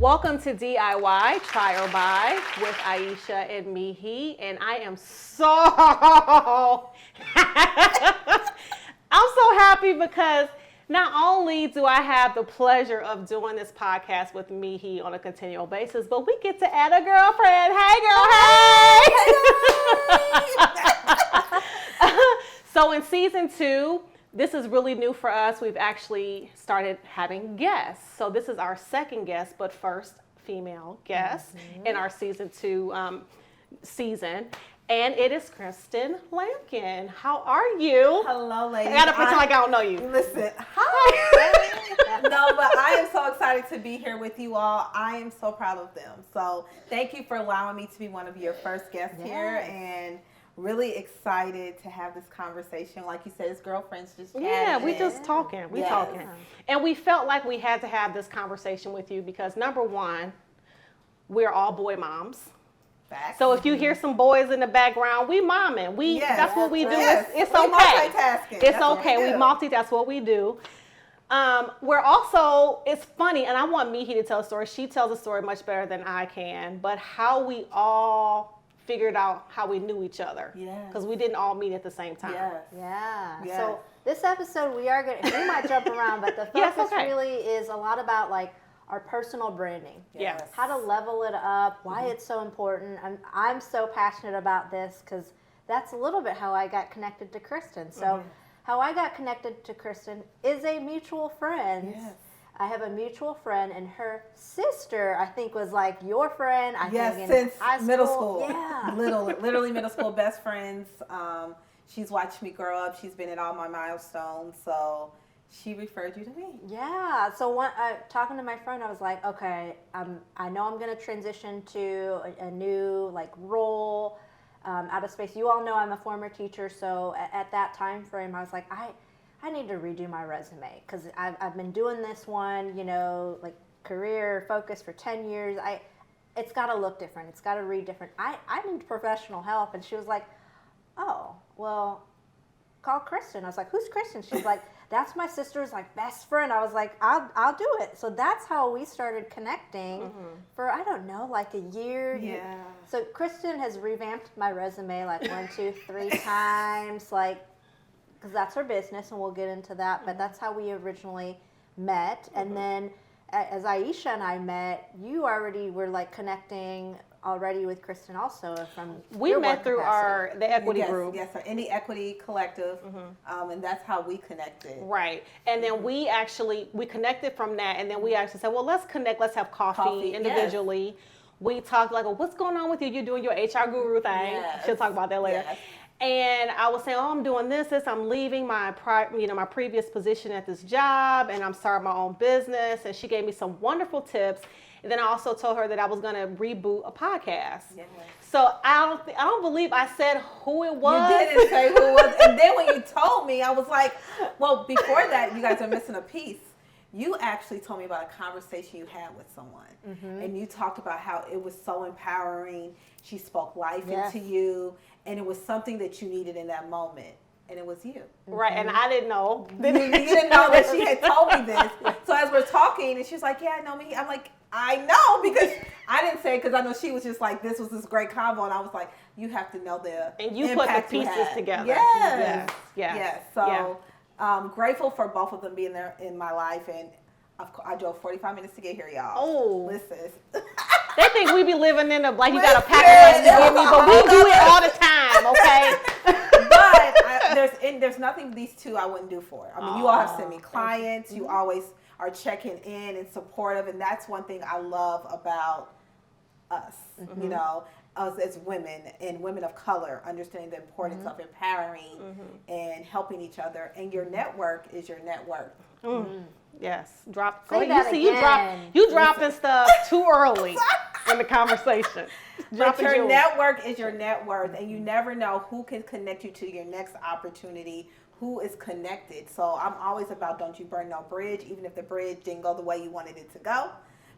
Welcome to DIY, Try or Buy with Yiesha and Mee Hee, and I am I'm so happy because not only do I have the pleasure of doing this podcast with Mee Hee on a continual basis, but we get to add a girlfriend. Hey, girl, hey! So in season 2, this is really new for us. We've actually started having guests. So this is our second guest, but first female guest in our season 2 season. And it is Kristen Lampkin. How are you? Hello, ladies. I gotta pretend like I don't know you. Listen, hi. No, but I am so excited to be here with you all. I am so proud of them. So thank you for allowing me to be one of your first guests here, and really excited to have this conversation. Like you said, it's girlfriends just chatting. Yeah, we just talking. We talking. And we felt like we had to have this conversation with you because number one, we're all boy moms. Facts. So if you hear some boys in the background, we momming. That's what we do. It's okay. Multitasking. It's okay. We multitask. That's what we do. We're also, it's funny, and I want Mee Hee to tell a story. She tells a story much better than I can, but how we all figured out how we knew each other. Because we didn't all meet at the same time. Yes. So this episode we might jump around, but the focus really is a lot about like our personal branding. How to level it up, why it's so important. I'm so passionate about this because that's a little bit how I got connected to Kristen. So how I got connected to Kristen is a mutual friend. I have a mutual friend, and her sister, I think, was like your friend. I think since high school. middle school. Yeah. Literally middle school best friends. She's watched me grow up. She's been at all my milestones. So she referred you to me. Yeah. So talking to my friend, I was like, okay, I know I'm going to transition to a new like role out of space. You all know I'm a former teacher, so at that time frame, I was like, I need to redo my resume because I've been doing this one, like career focus for 10 years. It's got to look different. It's got to read different. I need professional help. And she was like, oh, well, call Kristen. I was like, who's Kristen? She's like, that's my sister's like best friend. I was like, I'll do it. So that's how we started connecting for, I don't know, like a year. Yeah. So Kristen has revamped my resume like 1, 2, 3 times, like, because that's her business, and we'll get into that. But that's how we originally met. And then as Yiesha and I met, you already were like connecting already with Kristen also from we met through the equity group. Yes, our Indie Equity Collective, and that's how we connected. Right, and then we connected from that, and then we actually said, well, let's connect, let's have coffee individually. Yes. We talked like, well, what's going on with you? You're doing your HR guru thing. Yes. She'll talk about that later. Yes. And I was saying, oh, I'm doing this. I'm leaving my previous position at this job, and I'm starting my own business. And she gave me some wonderful tips. And then I also told her that I was going to reboot a podcast. Yes. So I don't believe I said who it was. You didn't say who it was. And then when you told me, I was like, well, before that, you guys are missing a piece. You actually told me about a conversation you had with someone. And you talked about how it was so empowering. She spoke life into you. And it was something that you needed in that moment. And it was you. Right, and I didn't know. You didn't know that she had told me this. So as we're talking, and she's like, yeah, I know me. I'm like, I know, because I didn't say it because I know she was just like, this was this great combo. And I was like, you have to know the and you put the pieces together. Yes. So grateful for both of them being there in my life. And I drove 45 minutes to get here, y'all. Oh. Listen. They think we be living in like you got to pack a lunch to get me, but we do it all the time, okay? But there's nothing these two I wouldn't do for. I mean, you all have sent me clients. You always are checking in and supportive, and that's one thing I love about us, us as women and women of color, understanding the importance of empowering and helping each other. And your network is your net worth. Yes, you dropping stuff too early in the conversation. But your network is your net worth, and you never know who can connect you to your next opportunity, who is connected. So I'm always about don't you burn no bridge, even if the bridge didn't go the way you wanted it to go.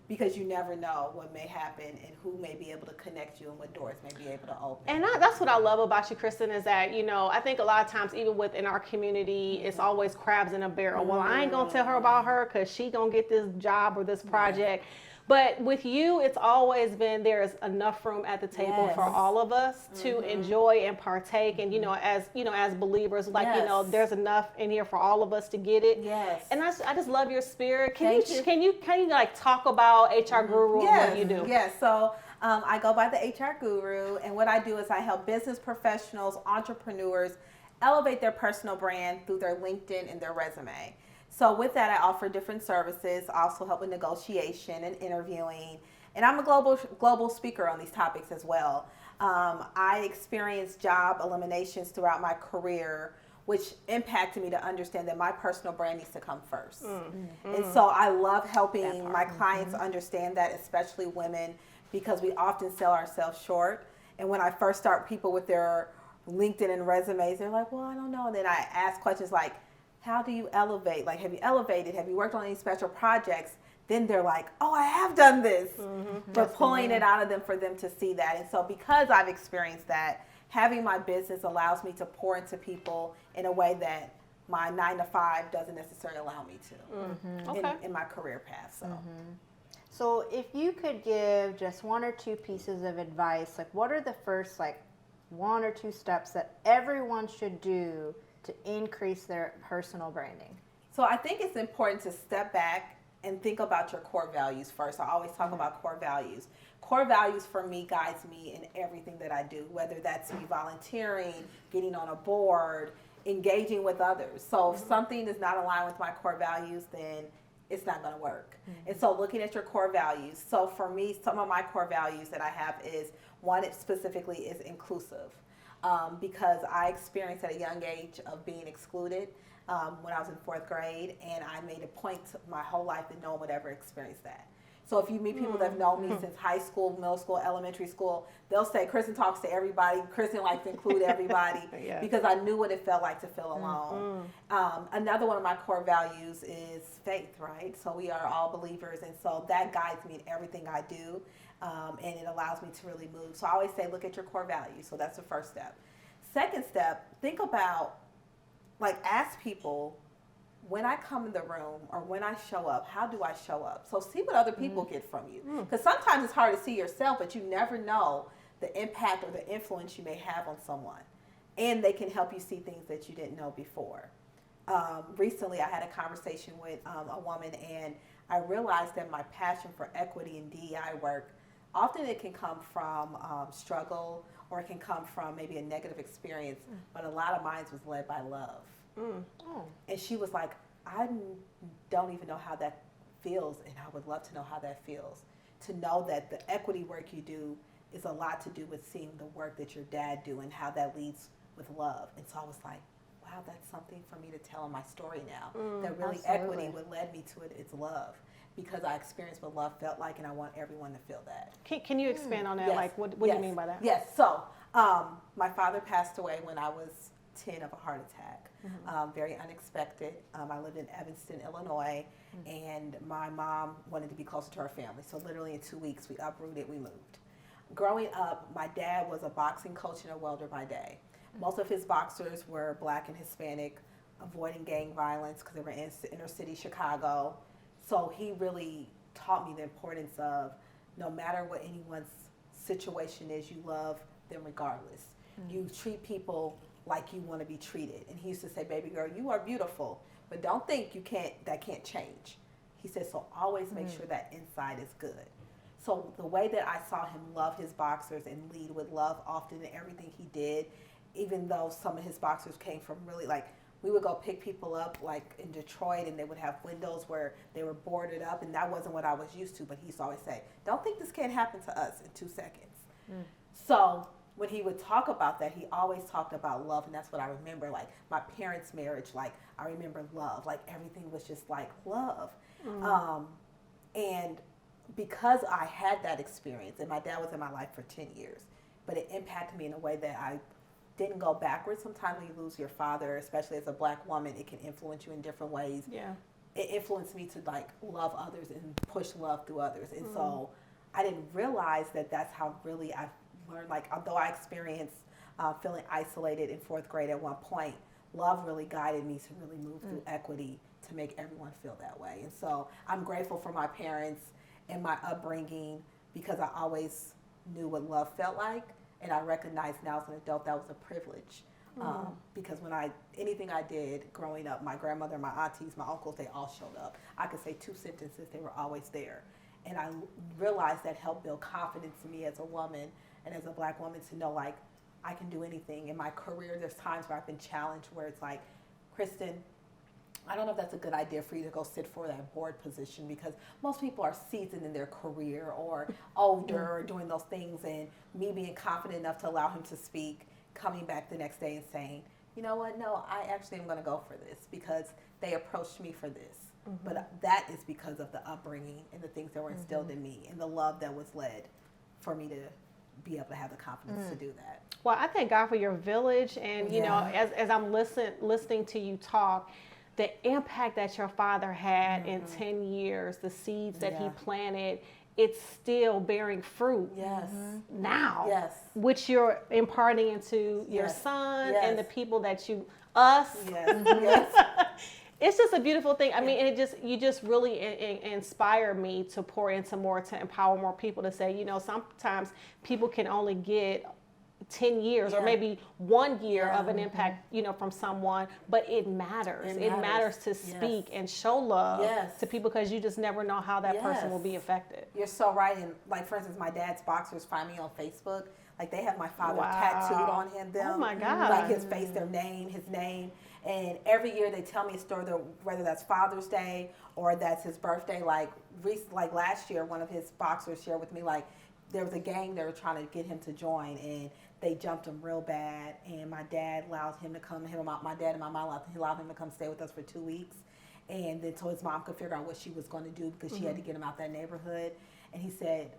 because you never know what may happen and who may be able to connect you and what doors may be able to open. And that's what I love about you, Kristen, is that, you know, I think a lot of times, even within our community, it's always crabs in a barrel. Well, I ain't going to tell her about her because she going to get this job or this project. But with you, it's always been there's enough room at the table for all of us to enjoy and partake. And as believers, like there's enough in here for all of us to get it. Yes. And I just love your spirit. Can you like talk about HR Guru and what you do? Yes. So I go by the HR Guru, and what I do is I help business professionals, entrepreneurs elevate their personal brand through their LinkedIn and their resume. So with that, I offer different services, also help with negotiation and interviewing. And I'm a global speaker on these topics as well. I experienced job eliminations throughout my career, which impacted me to understand that my personal brand needs to come first. And so I love helping my clients understand that, especially women, because we often sell ourselves short. And when I first start people with their LinkedIn and resumes, they're like, well, I don't know. And then I ask questions like, how do you elevate? Like, have you elevated? Have you worked on any special projects? Then they're like, oh, I have done this. But pulling it out of them for them to see that. And so because I've experienced that, having my business allows me to pour into people in a way that my 9-to-5 doesn't necessarily allow me to in my career path. So if you could give just one or two pieces of advice, like what are the first like 1 or 2 steps that everyone should do to increase their personal branding? So I think it's important to step back and think about your core values first. I always talk about core values. Core values for me guides me in everything that I do, whether that's me volunteering, getting on a board, engaging with others. So if something is not aligned with my core values, then it's not going to work. And so looking at your core values. So for me, some of my core values that I have is, one, it specifically is inclusive. Because I experienced at a young age of being excluded when I was in 4th grade, and I made a point my whole life that no one would ever experience that. So if you meet people that have known me since high school, middle school, elementary school, they'll say, Kristen talks to everybody. Kristen likes to include everybody because I knew what it felt like to feel alone. Another one of my core values is faith, right? So we are all believers, and so that guides me in everything I do. And it allows me to really move. So I always say, look at your core values. So that's the first step. Second step, think about, like, ask people, when I come in the room or when I show up, how do I show up? So see what other people get from you. Because sometimes it's hard to see yourself, but you never know the impact or the influence you may have on someone. And they can help you see things that you didn't know before. Recently, I had a conversation with a woman, and I realized that my passion for equity and DEI work, often it can come from struggle, or it can come from maybe a negative experience, but a lot of mine was led by love. And she was like, I don't even know how that feels, and I would love to know how that feels. To know that the equity work you do is a lot to do with seeing the work that your dad do and how that leads with love. And so I was like, wow, that's something for me to tell in my story now. That really equity, what led me to it is love. Because I experienced what love felt like, and I want everyone to feel that. Can you expand on that? Yes. Like, what do you mean by that? Yes. So my father passed away when I was 10 of a heart attack. Very unexpected. I lived in Evanston, Illinois, and my mom wanted to be closer to her family. So literally in 2 weeks, we uprooted, we moved. Growing up, my dad was a boxing coach and a welder by day. Most of his boxers were Black and Hispanic, avoiding gang violence because they were in inner city Chicago. So he really taught me the importance of, no matter what anyone's situation is, you love them regardless. You treat people like you want to be treated. And he used to say, baby girl, you are beautiful, but don't think that can't change. He said, so always make sure that inside is good. So the way that I saw him love his boxers and lead with love often in everything he did, even though some of his boxers came from really, like, we would go pick people up like in Detroit, and they would have windows where they were boarded up, and that wasn't what I was used to. But he used to always say, don't think this can't happen to us in 2 seconds. So when he would talk about that, he always talked about love, and that's what I remember. Like my parents' marriage, like I remember love, like everything was just like love. And because I had that experience, and my dad was in my life for 10 years, but it impacted me in a way that I didn't go backwards. Sometimes when you lose your father, especially as a Black woman, it can influence you in different ways. Yeah. It influenced me to like love others and push love through others. And so I didn't realize that that's how really I learned, like, although I experienced feeling isolated in 4th grade at one point, love really guided me to really move through equity to make everyone feel that way. And so I'm grateful for my parents and my upbringing, because I always knew what love felt like, and I recognize now as an adult that was a privilege. Because anything I did growing up, my grandmother, my aunties, my uncles, they all showed up. I could say 2 sentences, they were always there. And I realized that helped build confidence in me as a woman and as a Black woman to know, like, I can do anything. In my career, there's times where I've been challenged where it's like, Kristen, I don't know if that's a good idea for you to go sit for that board position, because most people are seasoned in their career or older or doing those things, and me being confident enough to allow him to speak, coming back the next day and saying, you know what, no, I actually am going to go for this because they approached me for this. But that is because of the upbringing and the things that were instilled in me and the love that was led for me to be able to have the confidence to do that. Well, I thank God for your village, and you know, as I'm listening to you talk, the impact that your father had in 10 years, the seeds that he planted, it's still bearing fruit now, which you're imparting into your son and the people that us. It's just a beautiful thing. I mean, you just really inspire me to pour into more, to empower more people, to say, you know, sometimes people can only get 10 years or maybe 1 year of an impact, you know, from someone, but it matters. It matters to speak and show love to people, because you just never know how that person will be affected. You're so right. And like, for instance, my dad's boxers find me on Facebook. Like, they have my father tattooed on him. Oh my God. Like his face, his name. And every year they tell me a story, whether that's Father's Day or that's his birthday. Like last year, one of his boxers shared with me, like, there was a gang they were trying to get him to join, and they jumped him real bad. And my dad allowed him to come, my dad and my mom allowed him to come stay with us for 2 weeks. And then so his mom could figure out what she was going to do, because she had to get him out that neighborhood. And he said,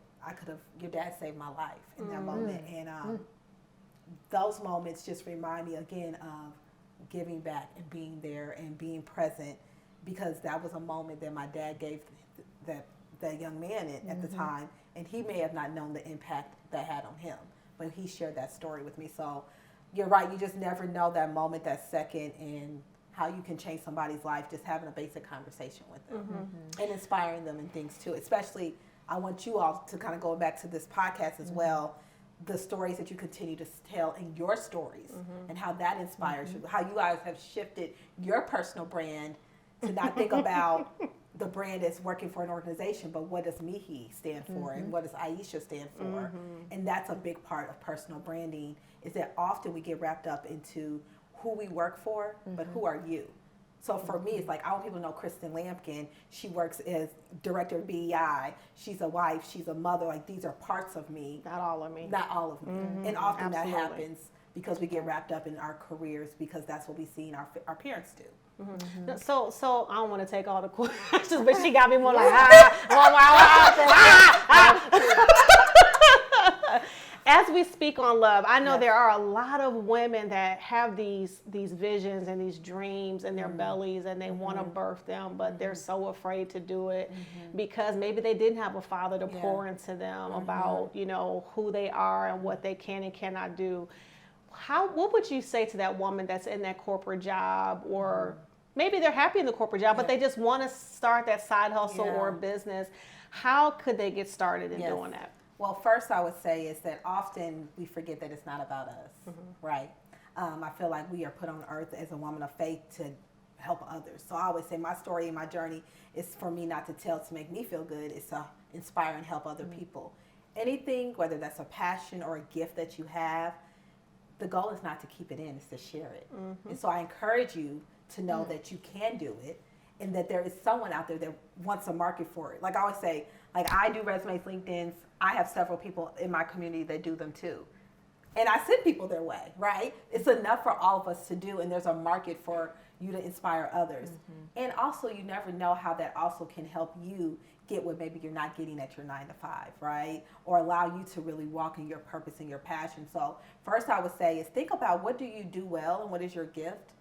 your dad saved my life in that moment. And those moments just remind me again of giving back and being there and being present, because that was a moment that my dad gave that young man at the time, and he may have not known the impact that had on him, but he shared that story with me. So you're right, you just never know that moment, that second, and how you can change somebody's life just having a basic conversation with them and inspiring them and things too. Especially, I want you all to kind of go back to this podcast as well, the stories that you continue to tell in your stories and how that inspires you, how you guys have shifted your personal brand to not think about the brand as working for an organization, but what does Mee Hee stand for and what does Yiesha stand for? And that's a big part of personal branding, is that often we get wrapped up into who we work for, but who are you? So for me, it's like, I want people to know Kristen Lampkin. She works as director of DEI. She's a wife. She's a mother. Like, these are parts of me. Not all of me. Not all of me. And often that happens because we get wrapped up in our careers, because that's what we see our parents do. So I don't want to take all the questions, but she got me more like, As we speak on love, I know there are a lot of women that have these visions and these dreams in their bellies, and they want to birth them, but they're so afraid to do it because maybe they didn't have a father to pour into them about, you know, who they are and what they can and cannot do. What would you say to that woman that's in that corporate job, or maybe they're happy in the corporate job, but they just want to start that side hustle or business? How could they get started in doing that? Well, first I would say is that often we forget that it's not about us, right? I feel like we are put on earth as a woman of faith to help others. So I always say my story and my journey is for me not to tell to make me feel good. It's to inspire and help other people. Anything, whether that's a passion or a gift that you have, the goal is not to keep it in, it's to share it. And so I encourage you to know that you can do it, and that there is someone out there that wants a market for it. Like I always say, like, I do resumes, LinkedIn's. I have several people in my community that do them too. And I send people their way, right? It's enough for all of us to do, and there's a market for you to inspire others. And also, you never know how that also can help you get what maybe you're not getting at your 9 to 5, right? Or allow you to really walk in your purpose and your passion. So first I would say is think about, what do you do well and what is your gift?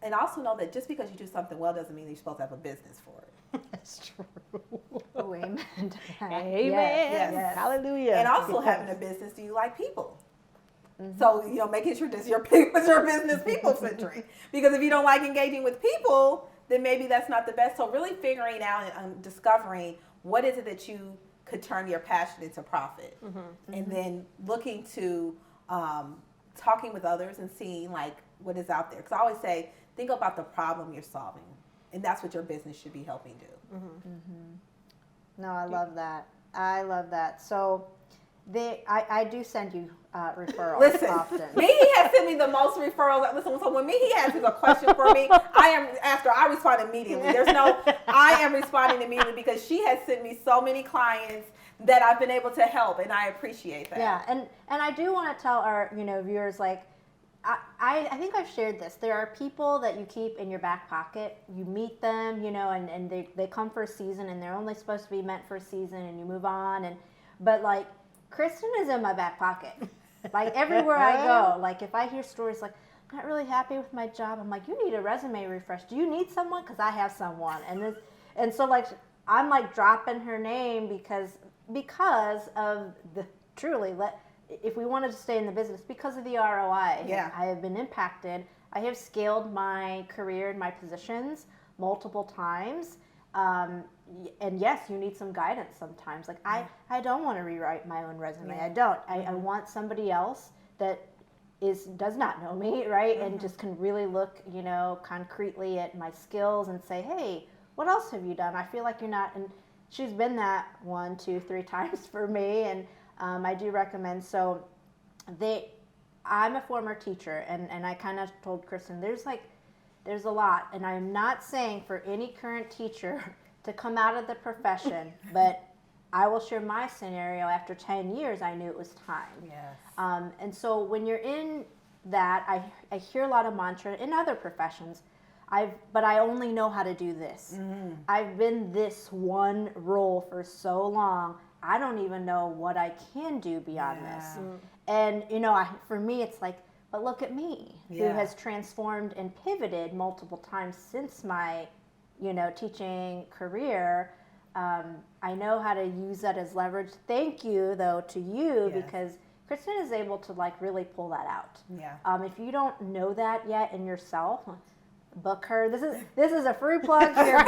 And also know that just because you do something well doesn't mean you're supposed to have a business for it. That's true. Oh, amen. Amen. Yes. Hallelujah. And also having a business, do you like people? So, you know, making sure that your business people-centric. Because if you don't like engaging with people, then maybe that's not the best. So really figuring out and discovering what is it that you could turn your passion into profit. And then looking to talking with others and seeing like what is out there. Because I always say, think about the problem you're solving. And that's what your business should be helping do. No, I love that. I love that. So I do send you referrals often. Mee Hee has sent me the most referrals. Listen, so when Mee Hee has a question for me, I respond immediately. I am responding immediately because she has sent me so many clients that I've been able to help, and I appreciate that. Yeah, and I do want to tell our viewers, like, I think I've shared this. There are people that you keep in your back pocket. You meet them, and they come for a season, and they're only supposed to be meant for a season, and you move on. But like, Kristen is in my back pocket. Like, everywhere I go, like, if I hear stories like, I'm not really happy with my job, I'm like, you need a resume refresh. Do you need someone? Because I have someone. And so like, I'm like dropping her name because of if we wanted to stay in the business, because of the ROI. Yeah. I have been impacted. I have scaled my career and my positions multiple times. And yes, you need some guidance sometimes. Like, I don't want to rewrite my own resume. I don't. I want somebody else that does not know me, right? And just can really look, concretely at my skills and say, hey, what else have you done? I feel like you're not. And she's been that 1, 2, 3 times for me. And I do recommend. So I'm a former teacher, and I kind of told Kristen, there's a lot. And I'm not saying for any current teacher to come out of the profession, but I will share my scenario. After 10 years, I knew it was time. Yes. And so when you're in that, I hear a lot of mantra in other professions, but I only know how to do this. I've been this one role for so long, I don't even know what I can do beyond this. And, for me, it's like, but look at me, who has transformed and pivoted multiple times since my teaching career. I know how to use that as leverage. Thank you, though, to you, because Kristen is able to like really pull that out. If you don't know that yet in yourself, book her. This is a free plug here,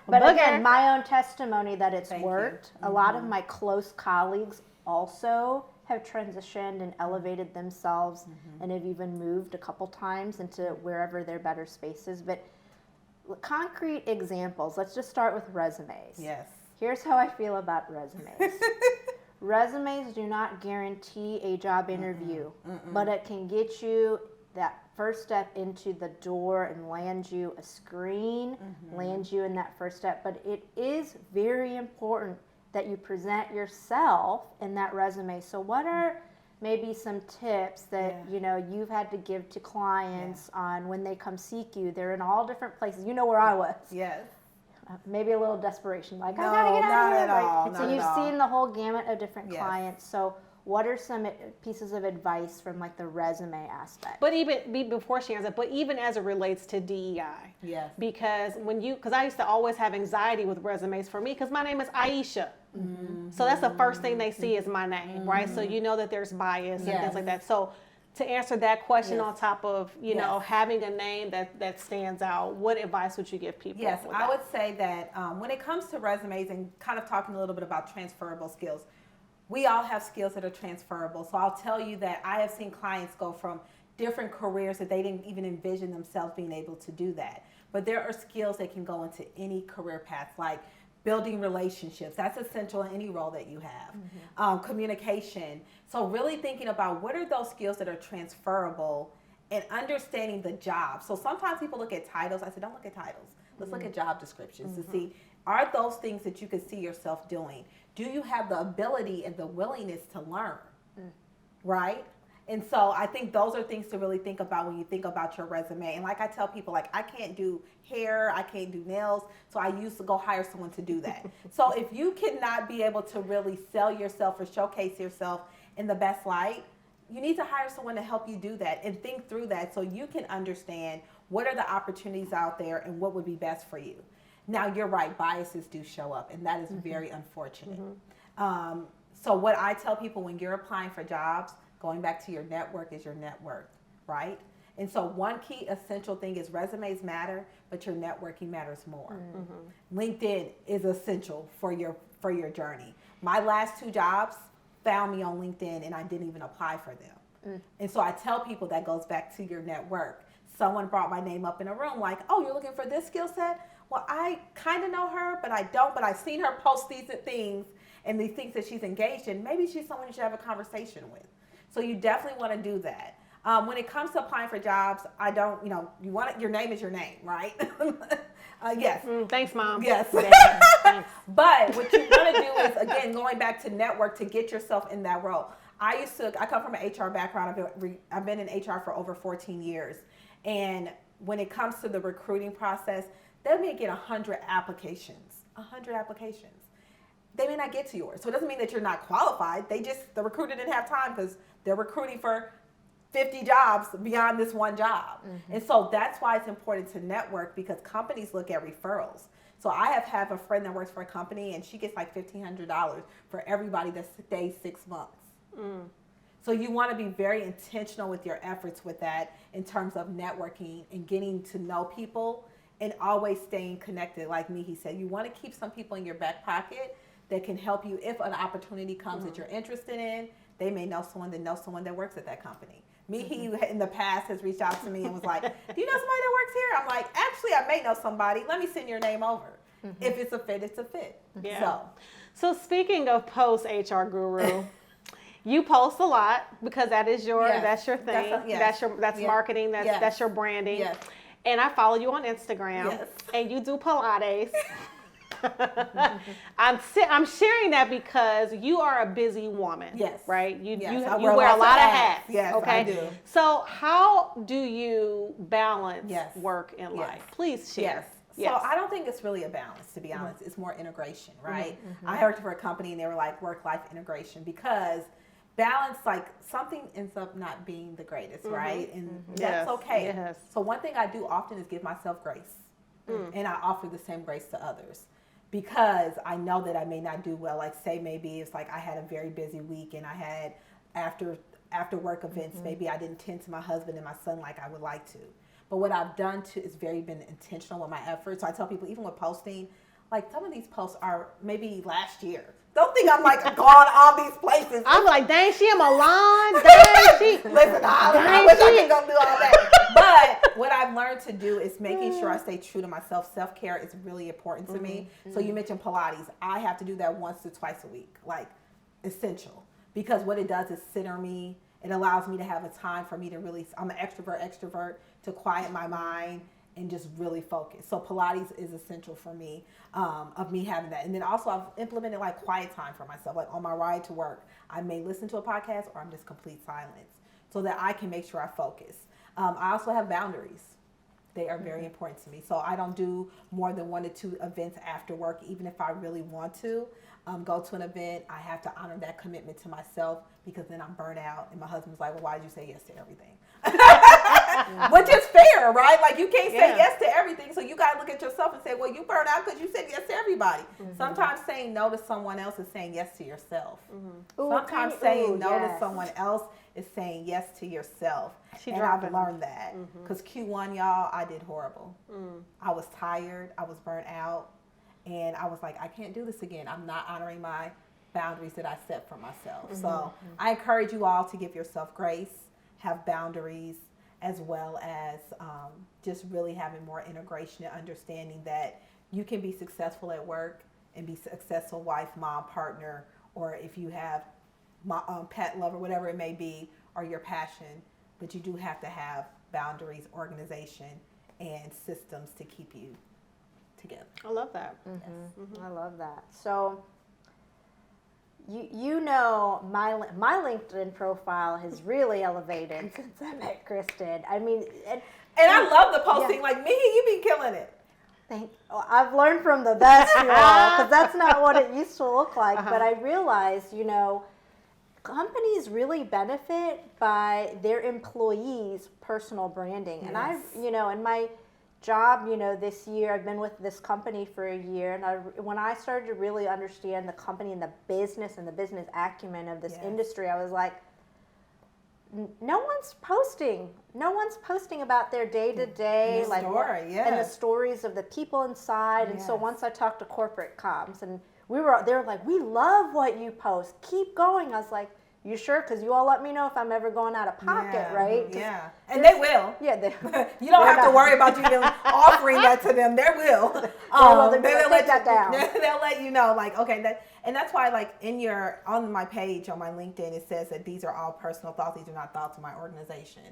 but again, my own testimony that it's worked. A lot of my close colleagues also have transitioned and elevated themselves and have even moved a couple times into wherever their better spaces. But concrete examples. Let's just start with resumes. Yes. Here's how I feel about resumes. Resumes do not guarantee a job interview, but it can get you that first step into the door and land you a screen, land you in that first step. But it is very important that you present yourself in that resume. So what are maybe some tips that you've had to give to clients on when they come seek you? They're in all different places. You know where I was. Yes. Maybe a little desperation, like, no, I gotta get out of here. Not at all. So you've seen the whole gamut of different clients. So what are some pieces of advice from like the resume aspect? But even before she answers, but even as it relates to DEI. Yes. Because I used to always have anxiety with resumes for me, because my name is Yiesha. So that's the first thing they see is my name, right? So you know that there's bias and things like that. So to answer that question on top of, having a name that stands out, what advice would you give people? Yes, I would say that when it comes to resumes and kind of talking a little bit about transferable skills, we all have skills that are transferable. So I'll tell you that I have seen clients go from different careers that they didn't even envision themselves being able to do that. But there are skills that can go into any career path, like building relationships. That's essential in any role that you have. Communication. So really thinking about what are those skills that are transferable and understanding the job. So sometimes people look at titles. I said, don't look at titles. Let's look at job descriptions to see, are those things that you could see yourself doing? Do you have the ability and the willingness to learn? Right? And so I think those are things to really think about when you think about your resume. And like I tell people, like, I can't do hair, I can't do nails, so I used to go hire someone to do that. So if you cannot be able to really sell yourself or showcase yourself in the best light, you need to hire someone to help you do that and think through that so you can understand what are the opportunities out there and what would be best for you. Now, you're right, biases do show up, and that is very unfortunate. So what I tell people when you're applying for jobs, going back to your network is your net worth, right? And so one key essential thing is resumes matter, but your networking matters more. LinkedIn is essential for your journey. My last 2 jobs found me on LinkedIn, and I didn't even apply for them. And so I tell people that goes back to your network. Someone brought my name up in a room like, oh, you're looking for this skill set? Well, I kind of know her, but I don't. But I've seen her post these things and these things that she's engaged in. Maybe she's someone you should have a conversation with. So you definitely want to do that. When it comes to applying for jobs, I don't, your name is your name, right? Yes. Thanks, Mom. Yes. Thanks. But what you want to do is, again, going back to network to get yourself in that role. I come from an HR background. I've been in HR for over 14 years. And when it comes to the recruiting process, they may get 100 applications. 100 applications. They may not get to yours. So it doesn't mean that you're not qualified. The recruiter didn't have time because they're recruiting for 50 jobs beyond this one job. And so that's why it's important to network, because companies look at referrals. So I have a friend that works for a company, and she gets like $1,500 for everybody that stays 6 months. So you want to be very intentional with your efforts with that in terms of networking and getting to know people and always staying connected. Like Mee Hee said, you want to keep some people in your back pocket that can help you if an opportunity comes that you're interested in. They may know someone that works at that company. Mee Hee in the past has reached out to me and was like, do you know somebody that works here? I'm like, actually, I may know somebody. Let me send your name over. If it's a fit, it's a fit. Yeah. So speaking of post HR guru, you post a lot because that is that's your thing. That's marketing. That's your branding. Yes. And I follow you on Instagram. Yes. And you do Pilates. I'm sharing that because you are a busy woman. Yes. Right? You wear a lot of hats. Yes, okay? I do. So how do you balance work and life? Please share. Yes. So I don't think it's really a balance, to be honest. It's more integration, right? I worked for a company and they were like work-life integration, because balance, like something ends up not being the greatest, right? And that's okay. Yes. So one thing I do often is give myself grace. And I offer the same grace to others, because I know that I may not do well. Like, say maybe it's like I had a very busy week and I had after work events, maybe I didn't tend to my husband and my son like I would like to. But what I've done is been intentional with my efforts. So I tell people, even with posting, like some of these posts are maybe last year. Don't think I'm like gone all these places. I'm like, dang, she in Milan. Dang, she. Listen, I wish I could go do all that. But what I've learned to do is making sure I stay true to myself. Self-care is really important to me. So you mentioned Pilates. I have to do that once to twice a week, like essential. Because what it does is center me. It allows me to have a time for me to really, I'm an extrovert, to quiet my mind and just really focus. So Pilates is essential for me, of me having that. And then also I've implemented like quiet time for myself. Like on my ride to work, I may listen to a podcast or I'm just complete silence so that I can make sure I focus. I also have boundaries. They are very important to me. So I don't do more than 1 to 2 events after work, even if I really want to. Go to an event, I have to honor that commitment to myself, because then I'm burnt out. And my husband's like, well, why did you say yes to everything? Which is fair, right? Like, you can't say yes to everything. So you got to look at yourself and say, well, you burn out because you said yes to everybody. Sometimes saying no to someone else is saying yes to yourself. Sometimes saying no to someone else is saying yes to yourself. And I've learned that. Because Q1, y'all, I did horrible. I was tired. I was burnt out. And I was like, I can't do this again. I'm not honoring my boundaries that I set for myself. So I encourage you all to give yourself grace, have boundaries, as well as just really having more integration and understanding that you can be successful at work and be successful wife, mom, partner, or if you have pet lover, whatever it may be, or your passion. But you do have to have boundaries, organization, and systems to keep you together. I love that. I love that. So, you know, my LinkedIn profile has really elevated since I met Kristen. I mean, and I love the posting. Like, Mee Hee, you be killing it. I've learned from the best, you all, because that's not what it used to look like. But I realized, you know, companies really benefit by their employees' personal branding. And I've, you know, in my job, you know, this year, I've been with this company for a year, and when I started to really understand the company and the business acumen of this industry, I was like, no one's posting about their day-to-day, and the stories of the people inside. And so once I talked to corporate comms, and they were like, we love what you post. Keep going. I was like, you sure? Because you all let me know if I'm ever going out of pocket, right? Yeah. And they will. Yeah, you don't have to worry about you offering that to them. They will. They'll let that down. They'll let you know, like, okay, and that's why, like, on my page on my LinkedIn, it says that these are all personal thoughts. These are not thoughts of my organization.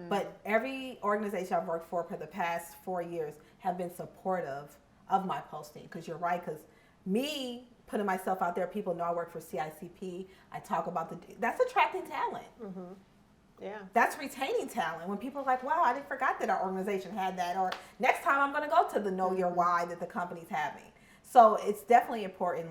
But every organization I've worked for the past 4 years have been supportive of my posting. Because you're right. Because me putting myself out there, people know I work for CICP. I talk about that's attracting talent. Yeah. That's retaining talent. When people are like, wow, I didn't forgot that our organization had that. Or next time I'm going to go to the Know Your Why that the company's having. So it's definitely important,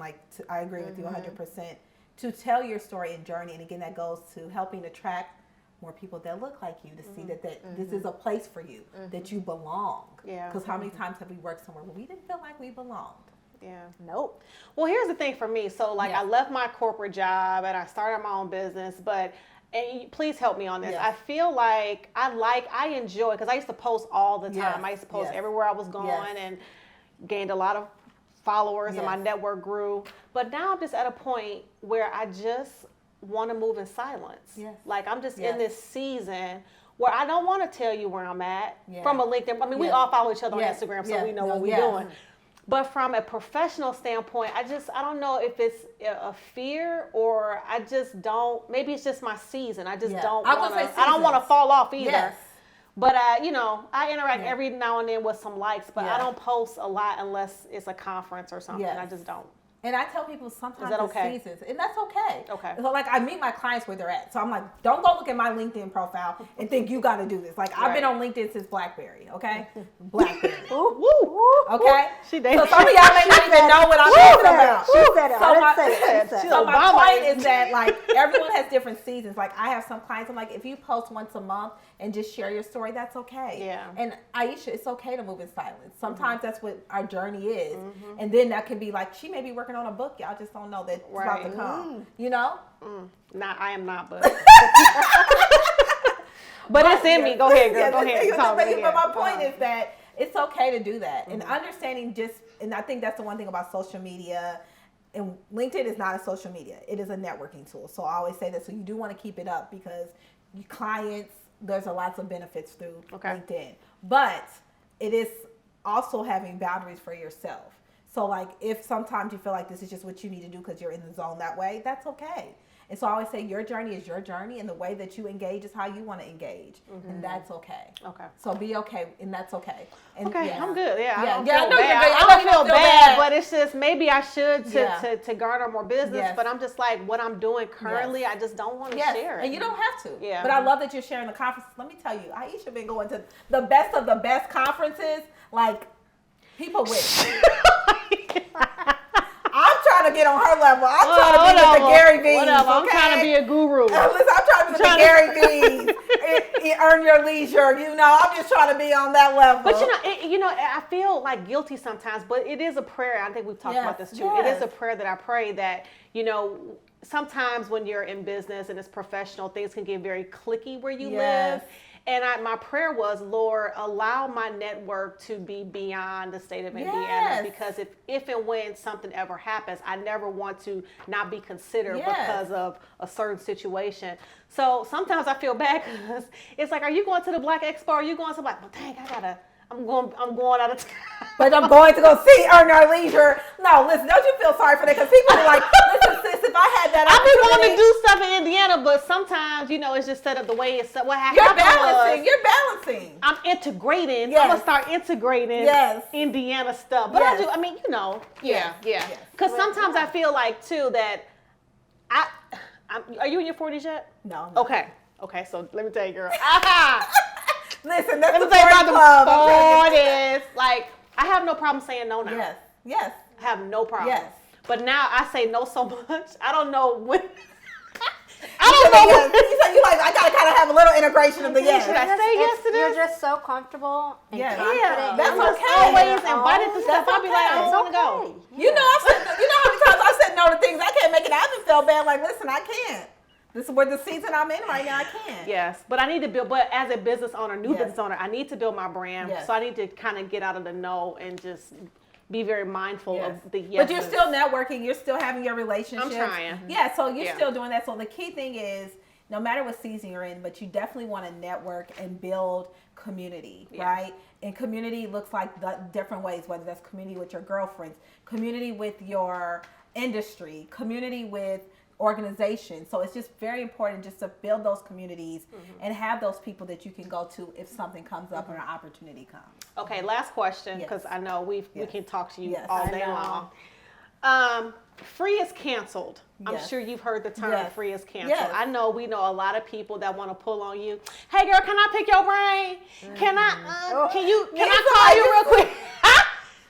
I agree with you 100%, to tell your story and journey. And again, that goes to helping attract more people that look like you, to see that this is a place for you, that you belong. Yeah. Because how many times have we worked somewhere where we didn't feel like we belonged? Yeah. Nope. Well, here's the thing for me. So, I left my corporate job and I started my own business, and please help me on this. Yes. I feel like I enjoy, because I used to post all the time. Yes. I used to post Yes. everywhere I was going and gained a lot of followers and my network grew. But now I'm just at a point where I just want to move in silence. Yes. Like, I'm just in this season where I don't want to tell you where I'm at from a LinkedIn. I mean, we all follow each other on Instagram, so we know what we're doing. But from a professional standpoint, I don't know if it's a fear or I just don't, maybe it's just my season. I just don't want to fall off either. Yes. But I interact every now and then with some likes, but I don't post a lot unless it's a conference or something. I just don't. And I tell people sometimes it's seasons, and that's okay. Okay. So I meet my clients where they're at. So I'm like, don't go look at my LinkedIn profile and think you got to do this. Like, I've been on LinkedIn since BlackBerry, okay? BlackBerry. Okay? So some of y'all may not even know what I'm talking about. She said it. So my point is that, everyone has different seasons. Like, I have some clients, I'm like, if you post once a month and just share your story, that's okay. Yeah. And Yiesha, it's okay to move in silence. Sometimes that's what our journey is. And then that can be like, she may be working on a book, y'all just don't know that it's about to come. You know? Nah, I am not, but but it's in me. Go ahead, girl. Go ahead. But my point is that it's okay to do that. And understanding and I think that's the one thing about social media. And LinkedIn is not a social media. It is a networking tool. So I always say that. So you do want to keep it up because your clients, there's lots of benefits through LinkedIn. But it is also having boundaries for yourself. So if sometimes you feel like this is just what you need to do because you're in the zone that way, that's okay. And so I always say your journey is your journey, and the way that you engage is how you want to engage, and that's okay. Okay. So be okay, and that's okay. And I'm good. I don't feel bad, but it's just maybe I should to garner more business. But I'm just like, what I'm doing currently, I just don't want to share it. And you don't have to. Yeah. But I love that you're sharing the conference. Let me tell you, Yiesha been going to the best of the best conferences. People wish. I'm trying to get on her level. I'm trying to be with the Gary V's. I'm trying to be a guru. Listen, I'm trying to be with the Gary V's. Earn your leisure. I'm just trying to be on that level. But I feel guilty sometimes. But it is a prayer. I think we've talked about this too. It is a prayer that I pray that sometimes when you're in business and it's professional, things can get very cliquey where you live. And my prayer was, Lord, allow my network to be beyond the state of Indiana, because if and when something ever happens, I never want to not be considered because of a certain situation. So sometimes I feel bad because it's like, are you going to the Black Expo? Are you going to well, dang, I'm going out of town. But I'm going to go see Earn Our Leisure. No, listen, don't you feel sorry for that? Because people are like, listen, sis, if I had that I've been wanting to do stuff in Indiana, but sometimes, it's just set up the way it's set. What happened You're balancing. I'm integrating. I'm going to start integrating Indiana stuff. But I do, Because sometimes I feel like, too, that are you in your 40s yet? No. Okay, so let me tell you, girl. Listen, that's the 40 club. 40s. I have no problem saying no now. Yes. I have no problem. Yes. But now I say no so much. I don't know when. I gotta kind of have a little integration of the yes. Should I say yes to this? You're just so comfortable and confident. Yeah, that's okay. Always invited to stuff. I'll be like, I don't want to go. You know how many times I said no to things I can't make it happen. Feel bad. Listen, I can't. This is where the season I'm in right now. I can't. Yes, but I need to build. But as a business owner, business owner, I need to build my brand. So I need to kind of get out of the know and just be very mindful Yes. of the yes. But you're still networking. You're still having your relationships. I'm trying. Yeah, so you're still doing that. So the key thing is, no matter what season you're in, but you definitely want to network and build community, right? And community looks like different ways, whether that's community with your girlfriends, community with your industry, community with organization. So it's just very important just to build those communities and have those people that you can go to if something comes up or an opportunity comes. Okay, last question, because I know we can talk to you all day long. Free is canceled. I'm sure you've heard the term free is canceled. I know we know a lot of people that want to pull on you. Hey girl, can I pick your brain? Can I call you real quick?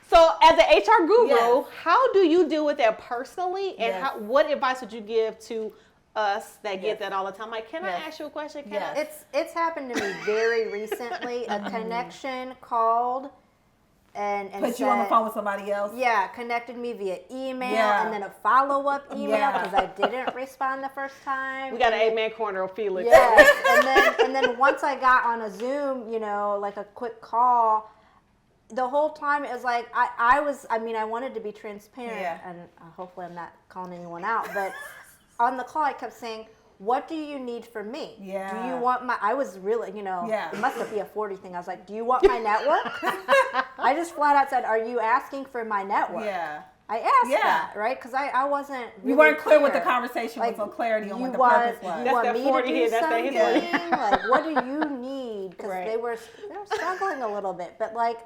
So as an HR guru, how do you deal with that personally? And what advice would you give to us that get that all the time? Like, can I ask you a question? It's happened to me very recently. A connection called and put said, you on the phone with somebody else. Yeah, connected me via email and then a follow-up email because I didn't respond the first time. We got an 8-man corner of Felix. Yes, and then once I got on a Zoom, like a quick call, the whole time it was like I wanted to be transparent and hopefully I'm not calling anyone out, but on the call I kept saying, what do you need from me? Do you want I was really, it must be a 40 thing. I was like, do you want my network? I just flat out said, are you asking for my network? I asked that, right? Because I wasn't really you weren't clear with the conversation, with some clarity on what the purpose was. You want me to do something? Like, what do you need? Because they were struggling a little bit. But, like,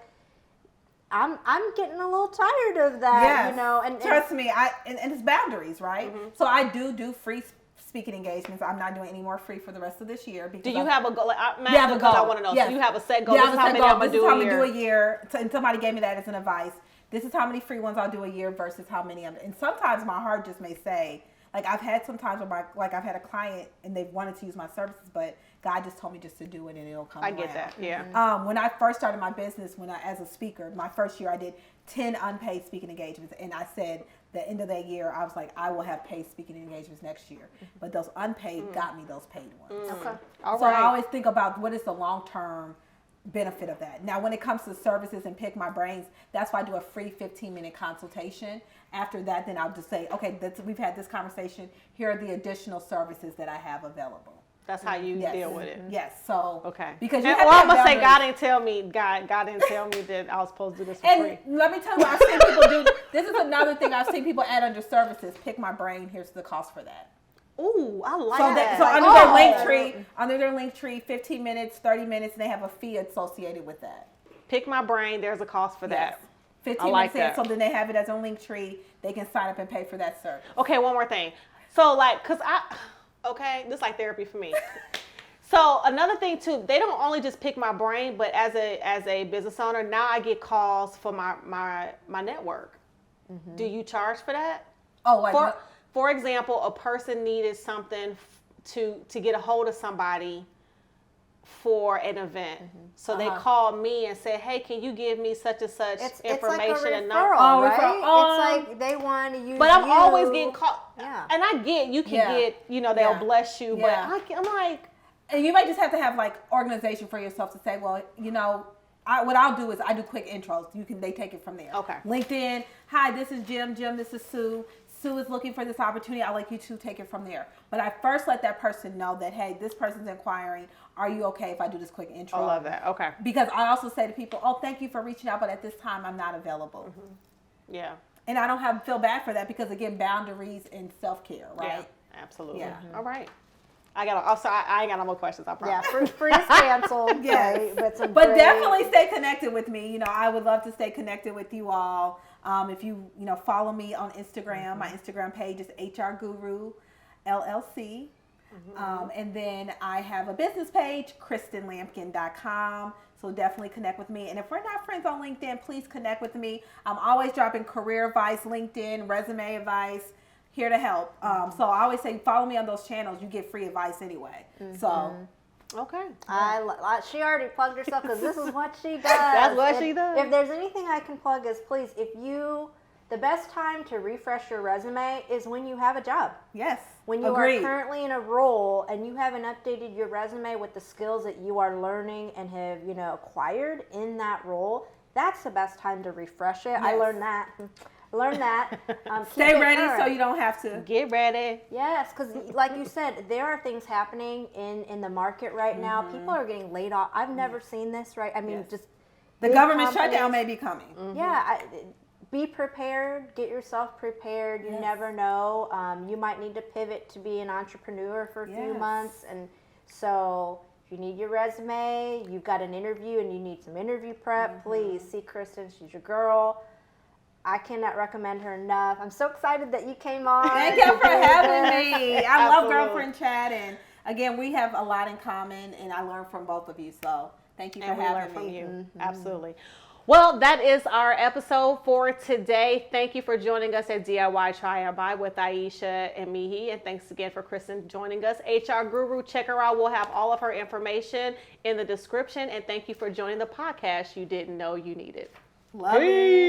I'm getting a little tired of that, And trust me, and it's boundaries, right? So I do free speaking engagements. I'm not doing any more free for the rest of this year. Because do you have a goal? I want to know. Yes. So you have a set goal. Yeah, this is how many I'm going to do a year. a year. And somebody gave me that as an advice. This is how many free ones I'll do a year versus how many and sometimes my heart just may say, like I've had some times where I've had a client and they've wanted to use my services, but God just told me just to do it and it'll come around. I get that, yeah. When I first started my business, as a speaker, my first year I did 10 unpaid speaking engagements, and I said the end of that year, I was like, I will have paid speaking engagements next year. But those unpaid got me those paid ones. Okay. So I always think about what is the long-term benefit of that. Now, when it comes to services and pick my brains, that's why I do a free 15-minute consultation. After that, then I'll just say, okay, we've had this conversation. Here are the additional services that I have available. That's how you deal with it. Yes. So okay. Because I'm gonna say God didn't tell me that I was supposed to do this for free. And let me tell you what I've seen people do. This is another thing I've seen people add under services. Pick my brain. Here's the cost for that. Ooh, I like that. So under their link tree, 15 minutes, 30 minutes, and they have a fee associated with that. Pick my brain. There's a cost for that. 15 minutes in, so then they have it as a link tree. They can sign up and pay for that service. Okay, one more thing. So this is like therapy for me. So another thing too, they don't only just pick my brain, but as a business owner, now I get calls for my network. Do you charge for that? Oh, like for example, a person needed something to get a hold of somebody for an event. So they called me and said, hey, can you give me such and such information? It's like a and referral, right? It's like they want to use But I'm always getting called. Yeah. And I get, you can get, they'll bless you. But I'm like. And you might just have to have like organization for yourself to say, well, what I'll do is I do quick intros. They take it from there. Okay. LinkedIn, hi, this is Jim. Jim, this is Sue. Sue is looking for this opportunity. I'd like you to take it from there. But I first let that person know that, hey, this person's inquiring. Are you okay if I do this quick intro? I love that. Okay. Because I also say to people, oh, thank you for reaching out, but at this time I'm not available. Yeah. And I don't feel bad for that because, again, boundaries and self-care, right? Yeah, absolutely. Yeah. All right. I ain't got no more questions, I promise. Yeah, free is canceled. Yes. Right, but definitely stay connected with me. I would love to stay connected with you all. If you, follow me on Instagram, my Instagram page is HR Guru LLC. And then I have a business page, KristenLampkin.com. So definitely connect with me. And if we're not friends on LinkedIn, please connect with me. I'm always dropping career advice, LinkedIn, resume advice, here to help. So I always say, follow me on those channels. You get free advice anyway. So. Okay. She already plugged herself because this is what she does. That's what she does. If there's anything I can plug is, please, the best time to refresh your resume is when you have a job. Yes. When you are currently in a role and you haven't updated your resume with the skills that you are learning and have, acquired in that role, that's the best time to refresh it. Yes. I learned that. Stay ready so you don't have to. Get ready. Yes, because like you said, there are things happening in the market right now. People are getting laid off. I've never seen this, right? I mean, just the government shutdown may be coming. Yeah, be prepared. Get yourself prepared. You never know. You might need to pivot to be an entrepreneur for a few months, and so if you need your resume, you've got an interview, and you need some interview prep. Please see Kristen. She's your girl. I cannot recommend her enough. I'm so excited that you came on. Thank you for having me. I love Girlfriend Chat, and again, we have a lot in common, and I learned from both of you. So thank you for having me. From you. Absolutely. Well, that is our episode for today. Thank you for joining us at DIY Try or Buy with Yiesha and Mee Hee. And thanks again for Kristen joining us. HR Guru, check her out. We'll have all of her information in the description. And thank you for joining the podcast you didn't know you needed. Love it.